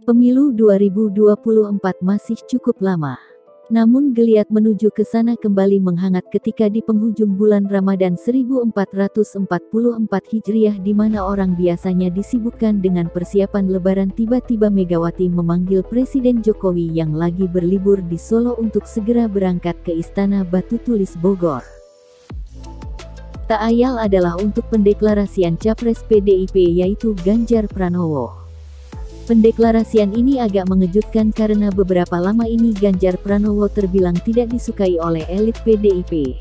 Pemilu 2024 masih cukup lama. Namun geliat menuju ke sana kembali menghangat ketika di penghujung bulan Ramadan 1444 Hijriah di mana orang biasanya disibukkan dengan persiapan lebaran tiba-tiba Megawati memanggil Presiden Jokowi yang lagi berlibur di Solo untuk segera berangkat ke Istana Batu Tulis Bogor. Tak ayal adalah untuk pendeklarasian Capres PDIP yaitu Ganjar Pranowo. Pendeklarasian ini agak mengejutkan karena beberapa lama ini Ganjar Pranowo terbilang tidak disukai oleh elit PDIP.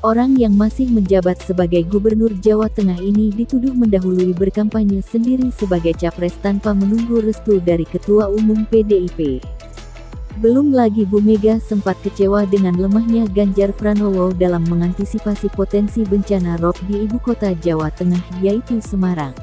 Orang yang masih menjabat sebagai Gubernur Jawa Tengah ini dituduh mendahului berkampanye sendiri sebagai capres tanpa menunggu restu dari Ketua Umum PDIP. Belum lagi Bu Mega sempat kecewa dengan lemahnya Ganjar Pranowo dalam mengantisipasi potensi bencana rob di ibu kota Jawa Tengah yaitu Semarang.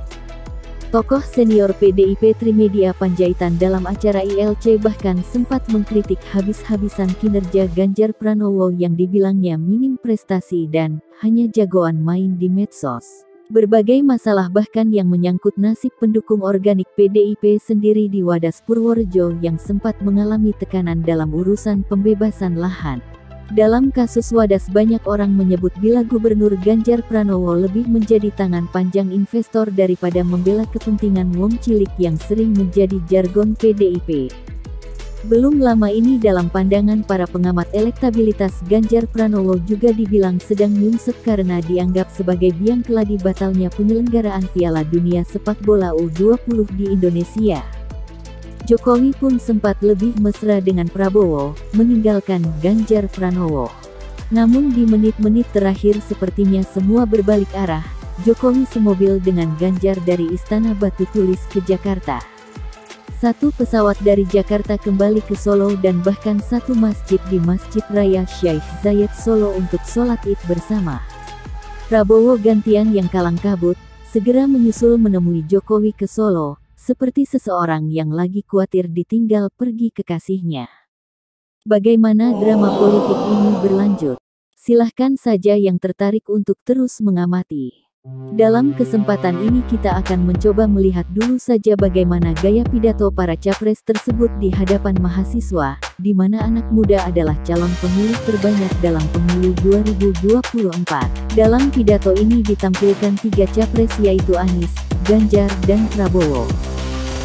Tokoh senior PDIP Trimedia Panjaitan dalam acara ILC bahkan sempat mengkritik habis-habisan kinerja Ganjar Pranowo yang dibilangnya minim prestasi dan hanya jagoan main di medsos. Berbagai masalah bahkan yang menyangkut nasib pendukung organik PDIP sendiri di Wadas Purworejo yang sempat mengalami tekanan dalam urusan pembebasan lahan. Dalam kasus Wadas banyak orang menyebut bila Gubernur Ganjar Pranowo lebih menjadi tangan panjang investor daripada membela kepentingan wong cilik yang sering menjadi jargon PDIP. Belum lama ini dalam pandangan para pengamat elektabilitas Ganjar Pranowo juga dibilang sedang nyungsep karena dianggap sebagai biang keladi batalnya penyelenggaraan Piala Dunia Sepak Bola U20 di Indonesia. Jokowi pun sempat lebih mesra dengan Prabowo, meninggalkan Ganjar Pranowo. Namun di menit-menit terakhir sepertinya semua berbalik arah, Jokowi semobil dengan Ganjar dari Istana Batu Tulis ke Jakarta. Satu pesawat dari Jakarta kembali ke Solo dan bahkan satu masjid di Masjid Raya Syekh Zayed Solo untuk sholat Id bersama. Prabowo gantian yang kalang kabut, segera menyusul menemui Jokowi ke Solo, seperti seseorang yang lagi khawatir ditinggal pergi kekasihnya. Bagaimana drama politik ini berlanjut? Silahkan saja yang tertarik untuk terus mengamati. Dalam kesempatan ini kita akan mencoba melihat dulu saja bagaimana gaya pidato para capres tersebut di hadapan mahasiswa, di mana anak muda adalah calon pemilih terbanyak dalam pemilu 2024. Dalam pidato ini ditampilkan tiga capres yaitu Anies, Ganjar, dan Prabowo.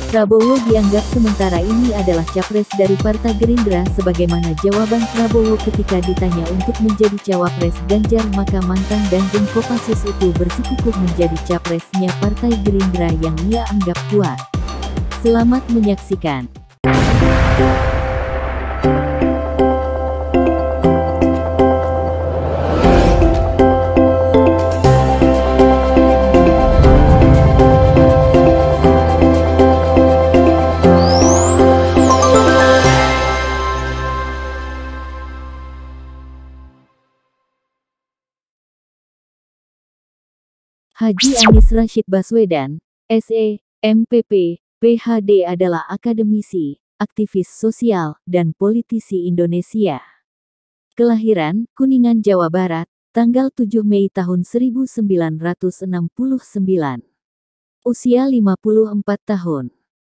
Prabowo dianggap sementara ini adalah capres dari Partai Gerindra sebagaimana jawaban Prabowo ketika ditanya untuk menjadi cawapres Ganjar maka mantan Danjen Kopassus itu bersikukuh menjadi capresnya Partai Gerindra yang ia anggap kuat. Selamat menyaksikan. Haji Anies Rashid Baswedan, SE, MPP, PhD adalah akademisi, aktivis sosial, dan politisi Indonesia. Kelahiran, Kuningan, Jawa Barat, tanggal 7 Mei tahun 1969. Usia 54 tahun.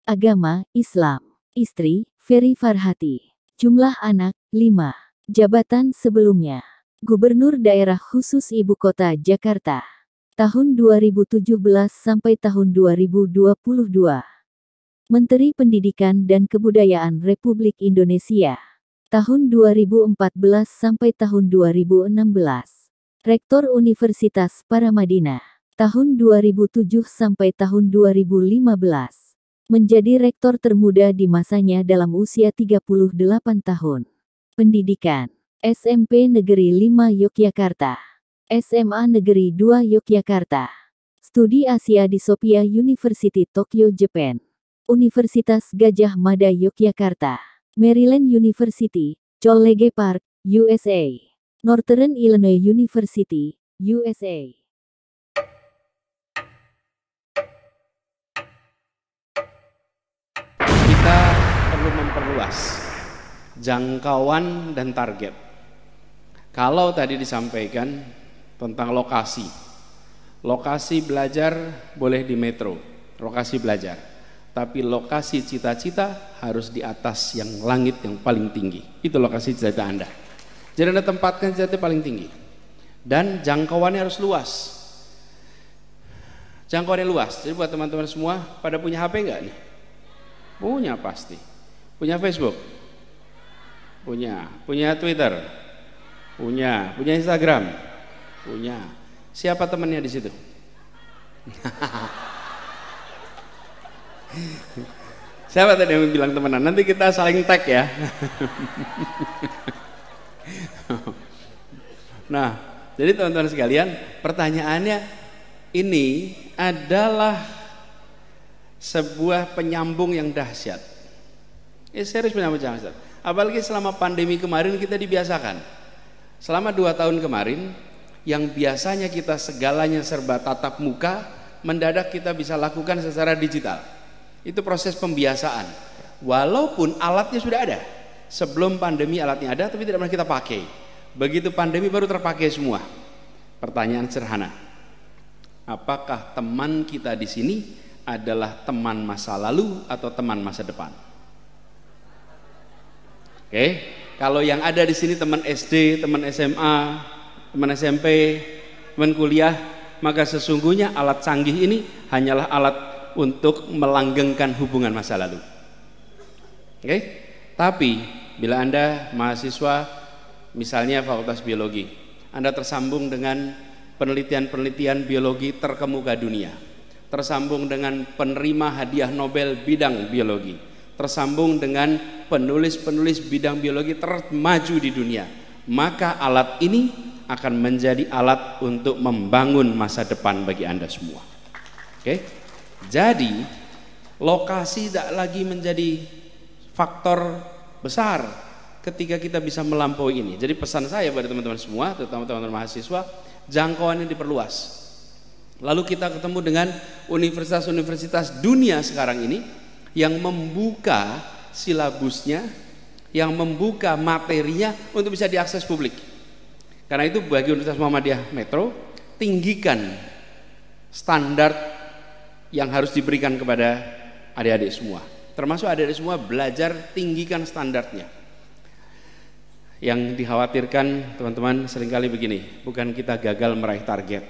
Agama, Islam. Istri, Ferry Farhati. Jumlah anak, 5. Jabatan sebelumnya. Gubernur Daerah Khusus Ibu Kota Jakarta. Tahun 2017 sampai tahun 2022. Menteri Pendidikan dan Kebudayaan Republik Indonesia. Tahun 2014 sampai tahun 2016. Rektor Universitas Paramadina. Tahun 2007 sampai tahun 2015. Menjadi rektor termuda di masanya dalam usia 38 tahun. Pendidikan. SMP Negeri 5 Yogyakarta. SMA Negeri 2 Yogyakarta. Studi Asia di Sophia University Tokyo, Jepang. Universitas Gajah Mada Yogyakarta. Maryland University, Chollege Park, USA. Northern Illinois University, USA. Kita perlu memperluas jangkauan dan target. Kalau tadi disampaikan tentang lokasi belajar boleh di metro, lokasi belajar. Tapi lokasi cita-cita harus di atas yang langit yang paling tinggi. Itu lokasi cita-cita Anda. Jadi Anda tempatkan cita-cita paling tinggi. Dan jangkauannya harus luas. Jangkauannya luas. Jadi buat teman-teman semua, pada punya HP enggak nih? Punya pasti. Punya Facebook? Punya. Punya Twitter? Punya. Punya Instagram? Punya. Siapa temannya di situ? Siapa tadi yang bilang temenan? Nanti kita saling tag ya. Nah, jadi teman-teman sekalian, pertanyaannya ini adalah sebuah penyambung yang dahsyat. Serius penyambung dahsyat. Apalagi selama pandemi kemarin kita dibiasakan. Selama 2 tahun kemarin, yang biasanya kita segalanya serba tatap muka, mendadak kita bisa lakukan secara digital. Itu proses pembiasaan. Walaupun alatnya sudah ada. Sebelum pandemi alatnya ada, tapi tidak pernah kita pakai. Begitu pandemi baru terpakai semua. Pertanyaan sederhana. Apakah teman kita di sini adalah teman masa lalu atau teman masa depan? Oke, kalau yang ada di sini teman SD, teman SMA, teman SMP, teman kuliah, maka sesungguhnya alat canggih ini hanyalah alat untuk melanggengkan hubungan masa lalu. Oke? Tapi bila Anda mahasiswa misalnya Fakultas Biologi, Anda tersambung dengan penelitian-penelitian biologi terkemuka dunia, tersambung dengan penerima hadiah Nobel bidang biologi, tersambung dengan penulis-penulis bidang biologi termaju di dunia, maka alat ini akan menjadi alat untuk membangun masa depan bagi Anda semua. Oke? Jadi lokasi tidak lagi menjadi faktor besar ketika kita bisa melampaui ini. Jadi pesan saya pada teman-teman semua, terutama teman-teman mahasiswa, jangkauannya diperluas. Lalu kita ketemu dengan universitas-universitas dunia sekarang ini yang membuka silabusnya, yang membuka materinya untuk bisa diakses publik. Karena itu bagi Universitas Muhammadiyah Metro, tinggikan standar yang harus diberikan kepada adik-adik semua. Termasuk adik-adik semua belajar tinggikan standarnya. Yang dikhawatirkan teman-teman seringkali begini, bukan kita gagal meraih target.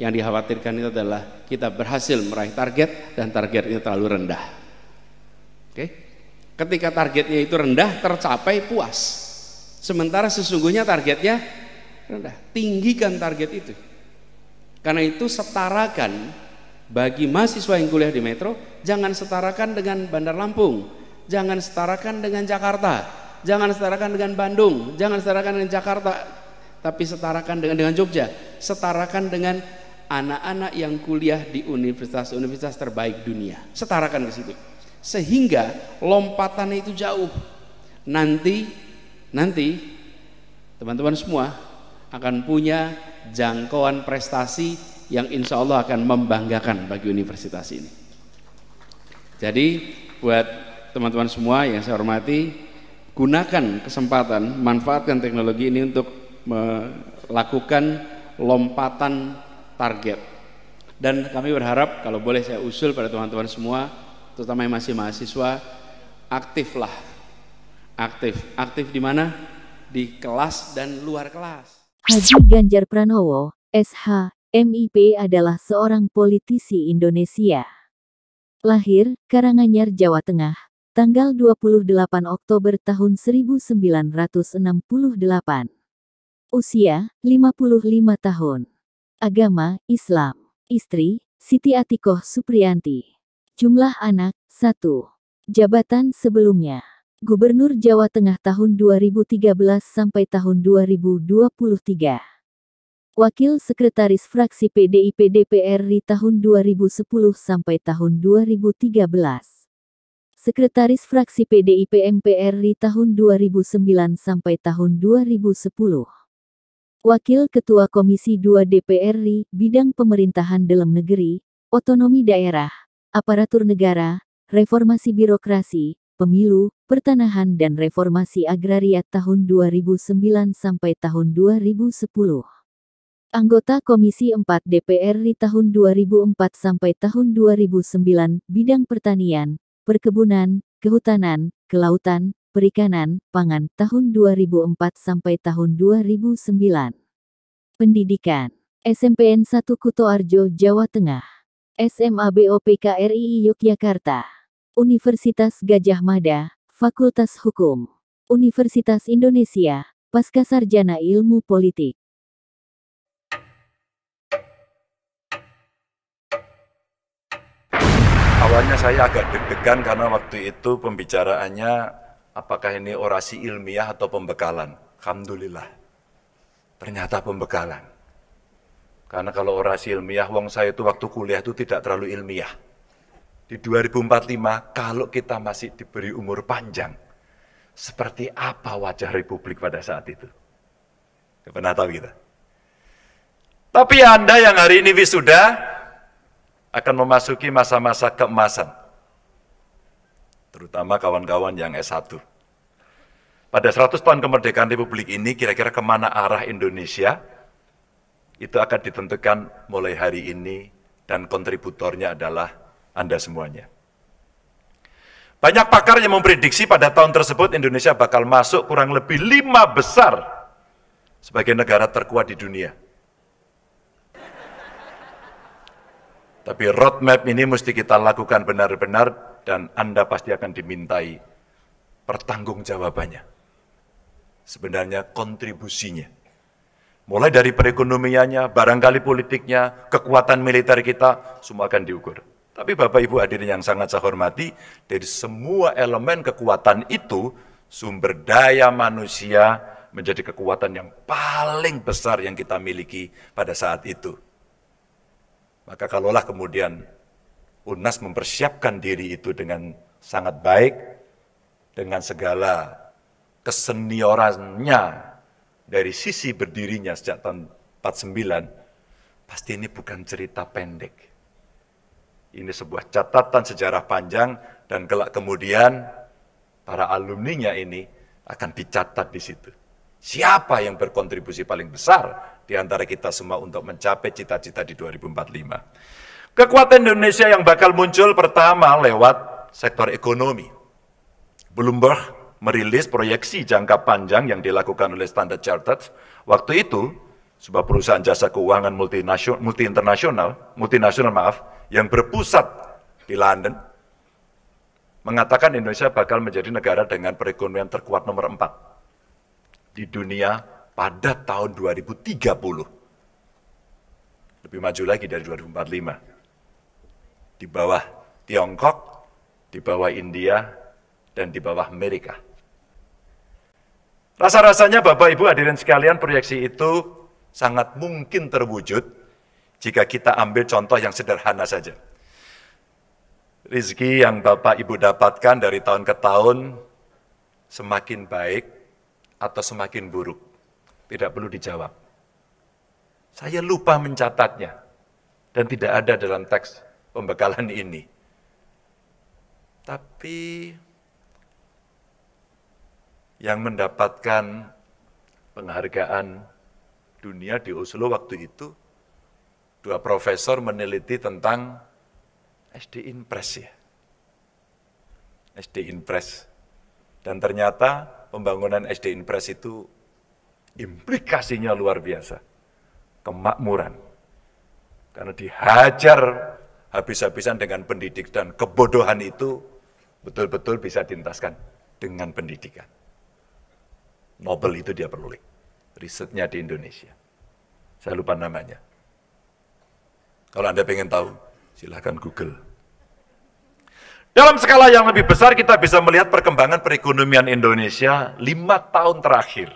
Yang dikhawatirkan itu adalah kita berhasil meraih target dan targetnya terlalu rendah. Oke? Ketika targetnya itu rendah, tercapai puas. Sementara sesungguhnya targetnya rendah. Tinggikan target itu. Karena itu setarakan bagi mahasiswa yang kuliah di Metro, jangan setarakan dengan Bandar Lampung, jangan setarakan dengan Jakarta, jangan setarakan dengan Bandung, jangan setarakan dengan Jakarta, tapi setarakan dengan Jogja, setarakan dengan anak-anak yang kuliah di universitas-universitas terbaik dunia. Setarakan ke situ. Sehingga lompatannya itu jauh. Nanti teman-teman semua akan punya jangkauan prestasi yang insya Allah akan membanggakan bagi universitas ini. Jadi buat teman-teman semua yang saya hormati, gunakan kesempatan, manfaatkan teknologi ini untuk melakukan lompatan target. Dan kami berharap, kalau boleh saya usul pada teman-teman semua, terutama yang masih mahasiswa, aktiflah. Aktif di mana? Di kelas dan luar kelas. Haji Ganjar Pranowo, SH, MIP adalah seorang politisi Indonesia. Lahir, Karanganyar, Jawa Tengah, tanggal 28 Oktober tahun 1968. Usia, 55 tahun. Agama, Islam. Istri, Siti Atikoh Supriyanti. Jumlah anak, 1. Jabatan sebelumnya, Gubernur Jawa Tengah tahun 2013 sampai tahun 2023. Wakil Sekretaris Fraksi PDIP DPR RI tahun 2010 sampai tahun 2013. Sekretaris Fraksi PDIP MPR RI tahun 2009 sampai tahun 2010. Wakil Ketua Komisi 2 DPR RI, Bidang Pemerintahan Dalam Negeri, Otonomi Daerah, Aparatur Negara, Reformasi Birokrasi, Pemilu, Pertanahan dan Reformasi Agraria tahun 2009 sampai tahun 2010. Anggota Komisi 4 DPR RI tahun 2004 sampai tahun 2009, bidang pertanian, perkebunan, kehutanan, kelautan, perikanan, pangan, tahun 2004 sampai tahun 2009. Pendidikan, SMPN 1 Kutoarjo, Jawa Tengah. SMA BOPK RII Yogyakarta. Universitas Gadjah Mada, Fakultas Hukum. Universitas Indonesia, Pascasarjana Ilmu Politik. Awalnya saya agak deg-degan karena waktu itu pembicaraannya apakah ini orasi ilmiah atau pembekalan. Alhamdulillah, ternyata pembekalan. Karena kalau orasi ilmiah, wong saya itu waktu kuliah itu tidak terlalu ilmiah. Di 2045, kalau kita masih diberi umur panjang, seperti apa wajah Republik pada saat itu? Gak pernah tahu kita. Tapi Anda yang hari ini wisuda, akan memasuki masa-masa keemasan, terutama kawan-kawan yang S1. Pada 100 tahun kemerdekaan Republik ini, kira-kira kemana arah Indonesia, itu akan ditentukan mulai hari ini, dan kontributornya adalah Anda semuanya. Banyak pakar yang memprediksi pada tahun tersebut Indonesia bakal masuk kurang lebih 5 besar sebagai negara terkuat di dunia. Tapi roadmap ini mesti kita lakukan benar-benar dan Anda pasti akan dimintai pertanggungjawabannya. Sebenarnya kontribusinya. Mulai dari perekonomiannya, barangkali politiknya, kekuatan militer kita, semua akan diukur. Tapi Bapak Ibu hadirin yang sangat saya hormati, dari semua elemen kekuatan itu, sumber daya manusia menjadi kekuatan yang paling besar yang kita miliki pada saat itu. Maka kalaulah kemudian UNAS mempersiapkan diri itu dengan sangat baik, dengan segala keseniorannya dari sisi berdirinya sejak tahun 49, pasti ini bukan cerita pendek. Ini sebuah catatan sejarah panjang dan kelak kemudian para alumninya ini akan dicatat di situ. Siapa yang berkontribusi paling besar di antara kita semua untuk mencapai cita-cita di 2045. Kekuatan Indonesia yang bakal muncul pertama lewat sektor ekonomi. Bloomberg merilis proyeksi jangka panjang yang dilakukan oleh Standard Chartered. Waktu itu, sebuah perusahaan jasa keuangan multinasional yang berpusat di London, mengatakan Indonesia bakal menjadi negara dengan perekonomian terkuat nomor 4 di dunia pada tahun 2030. Lebih maju lagi dari 2045. Di bawah Tiongkok, di bawah India, dan di bawah Amerika. Rasa-rasanya Bapak Ibu hadirin sekalian, proyeksi itu sangat mungkin terwujud jika kita ambil contoh yang sederhana saja. Rezeki yang Bapak Ibu dapatkan dari tahun ke tahun semakin baik atau semakin buruk, tidak perlu dijawab. Saya lupa mencatatnya, dan tidak ada dalam teks pembekalan ini. Tapi yang mendapatkan penghargaan dunia di Oslo waktu itu, 2 profesor meneliti tentang SD Inpress ya. SD Inpress. Dan ternyata pembangunan SD Inpress itu implikasinya luar biasa. Kemakmuran. Karena dihajar habis-habisan dengan pendidik dan kebodohan itu betul-betul bisa dientaskan dengan pendidikan. Nobel itu dia peroleh. Risetnya di Indonesia. Saya lupa namanya. Kalau Anda pengen tahu, silahkan Google. Dalam skala yang lebih besar kita bisa melihat perkembangan perekonomian Indonesia 5 tahun terakhir.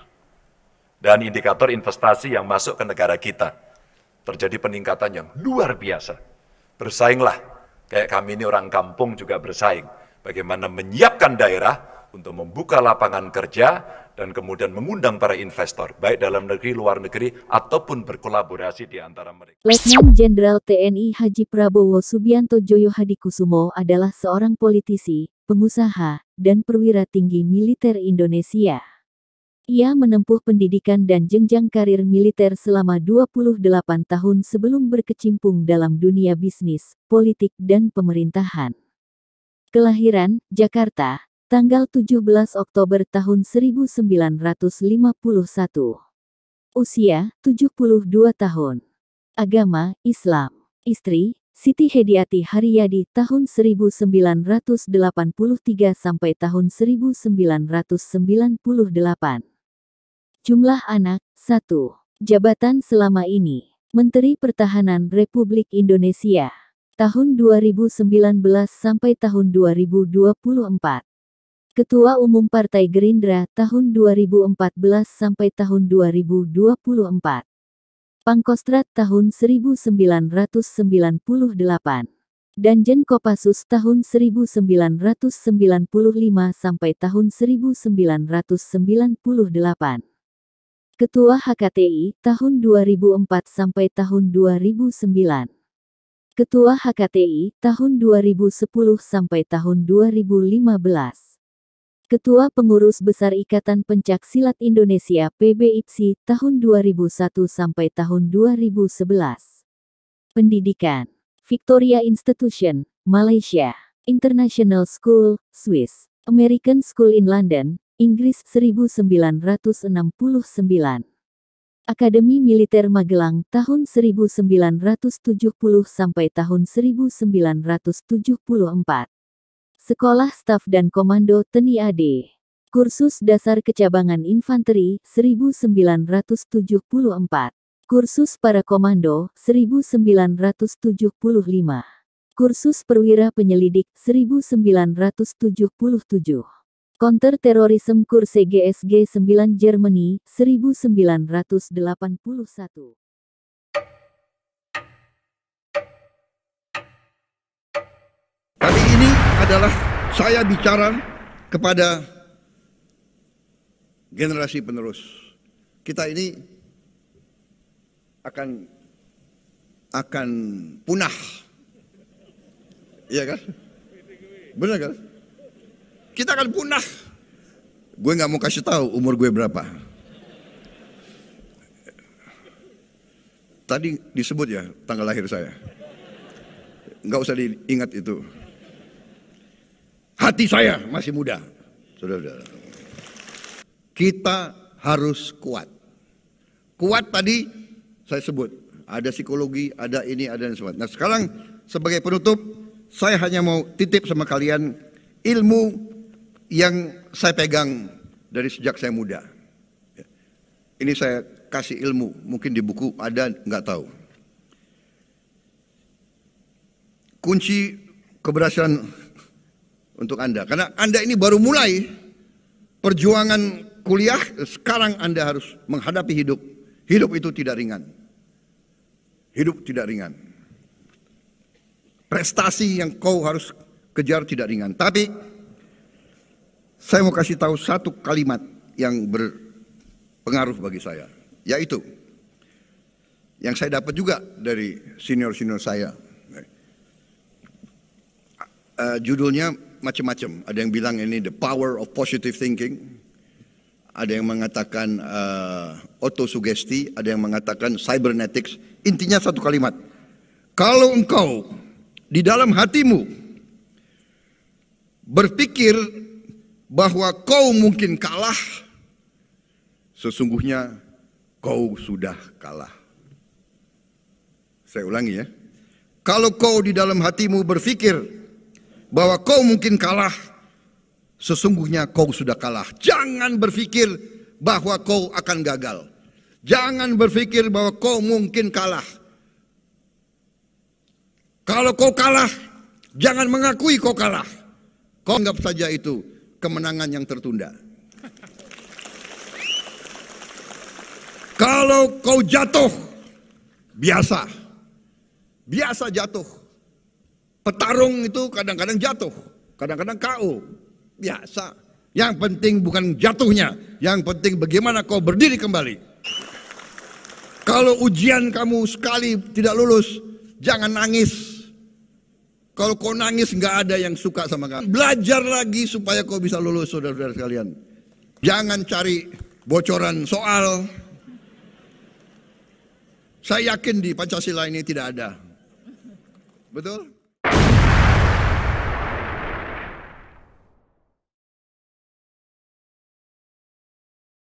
Dan indikator investasi yang masuk ke negara kita. Terjadi peningkatan yang luar biasa. Bersainglah, kayak kami ini orang kampung juga bersaing. Bagaimana menyiapkan daerah untuk membuka lapangan kerja dan kemudian mengundang para investor, baik dalam negeri, luar negeri, ataupun berkolaborasi di antara mereka. Letnan Jenderal TNI Haji Prabowo Subianto Joyo Hadikusumo adalah seorang politisi, pengusaha, dan perwira tinggi militer Indonesia. Ia menempuh pendidikan dan jenjang karir militer selama 28 tahun sebelum berkecimpung dalam dunia bisnis, politik dan pemerintahan. Kelahiran, Jakarta, tanggal 17 Oktober tahun 1951. Usia, 72 tahun. Agama, Islam. Istri, Siti Hediati Haryadi tahun 1983 sampai tahun 1998. Jumlah anak, 1. Jabatan selama ini, Menteri Pertahanan Republik Indonesia. Tahun 2019 sampai tahun 2024. Ketua Umum Partai Gerindra tahun 2014 sampai tahun 2024. Pangkostrat tahun 1998. Danjen Kopassus tahun 1995 sampai tahun 1998. Ketua HKTI tahun 2004 sampai tahun 2009. Ketua HKTI tahun 2010 sampai tahun 2015. Ketua Pengurus Besar Ikatan Pencak Silat Indonesia PBIPSI tahun 2001 sampai tahun 2011. Pendidikan, Victoria Institution, Malaysia, International School, Swiss, American School in London, Inggris 1969. Akademi Militer Magelang tahun 1970 sampai tahun 1974. Sekolah Staf dan Komando TNI AD. Kursus Dasar Kecabangan Infanteri 1974. Kursus Para Komando 1975. Kursus Perwira Penyelidik 1977. Counter Terrorism Kurse GSG 9 Germany 1981. Kali ini adalah saya bicara kepada generasi penerus. Kita ini akan punah. Iya kan? Benar kan? Kita akan punah. Gue nggak mau kasih tahu umur gue berapa. Tadi disebut ya tanggal lahir saya. Nggak usah diingat itu. Hati saya masih muda. Saudara-saudara. Kita harus kuat. Kuat tadi saya sebut. Ada psikologi, ada ini, ada dan sebagainya. Nah sekarang sebagai penutup, saya hanya mau titip sama kalian ilmu yang saya pegang dari sejak saya muda. Ini saya kasih ilmu, mungkin di buku ada, nggak tahu. Kunci keberhasilan untuk Anda, karena Anda ini baru mulai perjuangan kuliah, sekarang Anda harus menghadapi hidup. Hidup itu tidak ringan. Hidup tidak ringan. Prestasi yang kau harus kejar tidak ringan. Tapi saya mau kasih tahu satu kalimat yang berpengaruh bagi saya, yaitu yang saya dapat juga dari senior-senior saya. Judulnya macam-macam. Ada yang bilang ini the power of positive thinking. Ada yang mengatakan autosugesti, ada yang mengatakan cybernetics. Intinya satu kalimat. Kalau engkau di dalam hatimu berpikir bahwa kau mungkin kalah, sesungguhnya kau sudah kalah. Saya ulangi ya. Kalau kau di dalam hatimu berpikir bahwa kau mungkin kalah, sesungguhnya kau sudah kalah. Jangan berpikir bahwa kau akan gagal. Jangan berpikir bahwa kau mungkin kalah. Kalau kau kalah, jangan mengakui kau kalah. Kau anggap saja itu kemenangan yang tertunda. Kalau kau jatuh, biasa jatuh. Petarung itu kadang-kadang jatuh, kadang-kadang KO, biasa. Yang penting bukan jatuhnya, yang penting bagaimana kau berdiri kembali. Kalau ujian kamu sekali tidak lulus, jangan nangis. Kalau kau nangis nggak ada yang suka sama kamu. Belajar lagi supaya kau bisa lulus, saudara-saudara sekalian. Jangan cari bocoran soal. Saya yakin di Pancasila ini tidak ada. Betul?